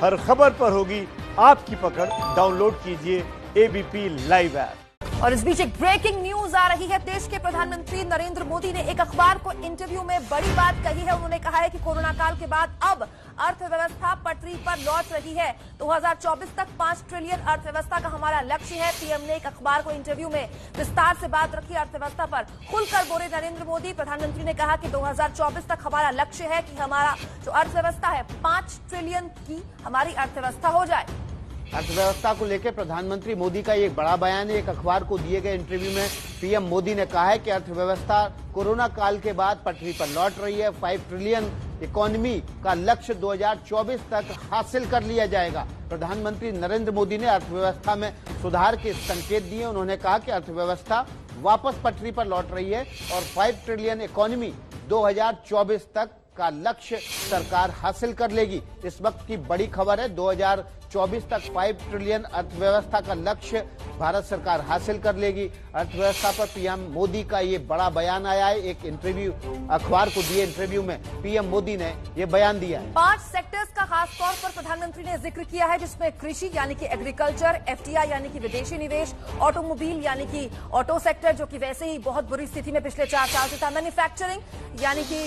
हर खबर पर होगी आपकी पकड़। डाउनलोड कीजिए एबीपी लाइव ऐप। और इस बीच एक ब्रेकिंग न्यूज आ रही है। देश के प्रधानमंत्री नरेंद्र मोदी ने एक अखबार को इंटरव्यू में बड़ी बात कही है। उन्होंने कहा है कि कोरोना काल के बाद अब अर्थव्यवस्था पटरी पर लौट रही है। 2024 तक 5 ट्रिलियन अर्थव्यवस्था का हमारा लक्ष्य है। पीएम ने एक अखबार को इंटरव्यू में विस्तार से बात रखी। अर्थव्यवस्था पर खुलकर बोले नरेंद्र मोदी। प्रधानमंत्री ने कहा कि 2024 तक हमारा लक्ष्य है कि हमारा जो अर्थव्यवस्था है 5 ट्रिलियन की हमारी अर्थव्यवस्था हो जाए। अर्थव्यवस्था को लेकर प्रधानमंत्री मोदी का एक बड़ा बयान है। एक अखबार को दिए गए इंटरव्यू में पीएम मोदी ने कहा है कि अर्थव्यवस्था कोरोना काल के बाद पटरी पर लौट रही है। 5 ट्रिलियन इकोनॉमी का लक्ष्य 2024 तक हासिल कर लिया जाएगा। प्रधानमंत्री नरेंद्र मोदी ने अर्थव्यवस्था में सुधार के संकेत दिए। उन्होंने कहा कि अर्थव्यवस्था वापस पटरी पर लौट रही है और 5 ट्रिलियन इकोनॉमी 2024 तक का लक्ष्य सरकार हासिल कर लेगी। इस वक्त की बड़ी खबर है, 2024 तक 5 ट्रिलियन अर्थव्यवस्था का लक्ष्य भारत सरकार हासिल कर लेगी। अर्थव्यवस्था पर पीएम मोदी का ये बड़ा बयान आया है। एक इंटरव्यू अखबार को दिए इंटरव्यू में पीएम मोदी ने ये बयान दिया है। 5 सेक्टर्स का खास तौर पर प्रधानमंत्री ने जिक्र किया है, जिसमें कृषि यानी कि एग्रीकल्चर, एफटीआई यानी कि विदेशी निवेश, ऑटोमोबाइल यानी कि ऑटो सेक्टर जो कि वैसे ही बहुत बुरी स्थिति में पिछले 4 साल से था, मैन्युफैक्चरिंग यानी कि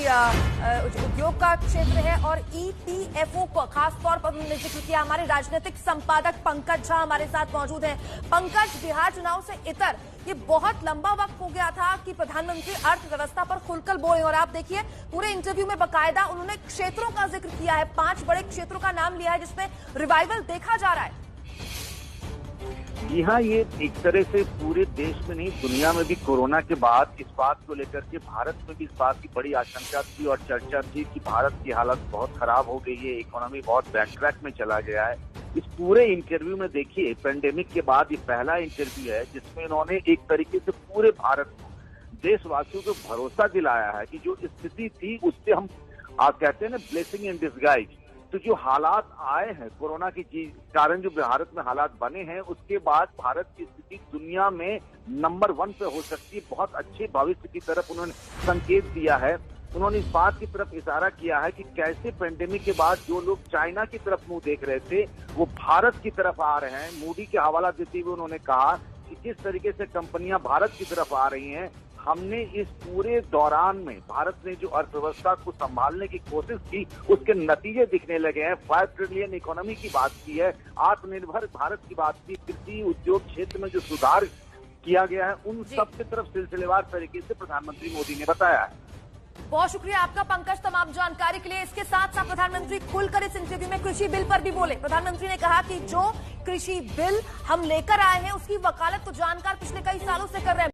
उद्योग का क्षेत्र है, और ईपीएफओ को खास तौर पर उन्होंने जिक्र किया। हमारे राजनीतिक संपादक पंकज झा हमारे साथ मौजूद हैं। पंकज, बिहार चुनाव से इतर ये बहुत लंबा वक्त हो गया था कि प्रधानमंत्री अर्थव्यवस्था पर खुलकर बोले, और आप देखिए पूरे इंटरव्यू में बकायदा उन्होंने क्षेत्रों का जिक्र किया है। 5 बड़े क्षेत्रों का नाम लिया है जिसमें रिवाइवल देखा जा रहा है। जी हाँ, ये एक तरह से पूरे देश में नहीं दुनिया में भी कोरोना के बाद इस बात को लेकर के भारत में भी इस बात की बड़ी आशंका थी और चर्चा थी कि भारत की हालत बहुत खराब हो गई है, इकोनॉमी बहुत बैकट्रैक में चला गया है। इस पूरे इंटरव्यू में देखिए, पेंडेमिक के बाद ये पहला इंटरव्यू है जिसमें इन्होंने एक तरीके से पूरे भारत को, देशवासियों को भरोसा दिलाया है कि जो स्थिति थी उससे हम आप कहते हैं ना ब्लेसिंग इन डिस्गाइज, तो जो हालात आए हैं कोरोना के कारण जो भारत में हालात बने हैं उसके बाद भारत की स्थिति दुनिया में नंबर 1 पे हो सकती है। बहुत अच्छे भविष्य की तरफ उन्होंने संकेत दिया है। उन्होंने इस बात की तरफ इशारा किया है कि कैसे पेंडेमिक के बाद जो लोग चाइना की तरफ मुंह देख रहे थे वो भारत की तरफ आ रहे हैं। मोदी के हवाला देते हुए उन्होंने कहा कि किस तरीके से कंपनियां भारत की तरफ आ रही हैं। हमने इस पूरे दौरान में भारत ने जो अर्थव्यवस्था को संभालने की कोशिश की उसके नतीजे दिखने लगे हैं। 5 ट्रिलियन इकोनॉमी की बात की है, आत्मनिर्भर भारत की बात की, कृषि उद्योग क्षेत्र में जो सुधार किया गया है उन सब की तरफ सिलसिलेवार तरीके से प्रधानमंत्री मोदी ने बताया है। बहुत शुक्रिया आपका पंकज तमाम जानकारी के लिए। इसके साथ साथ प्रधानमंत्री खुलकर इस इंटरव्यू में कृषि बिल पर भी बोले। प्रधानमंत्री ने कहा कि जो कृषि बिल हम लेकर आए हैं उसकी वकालत तो जानकार पिछले कई सालों से कर रहे हैं।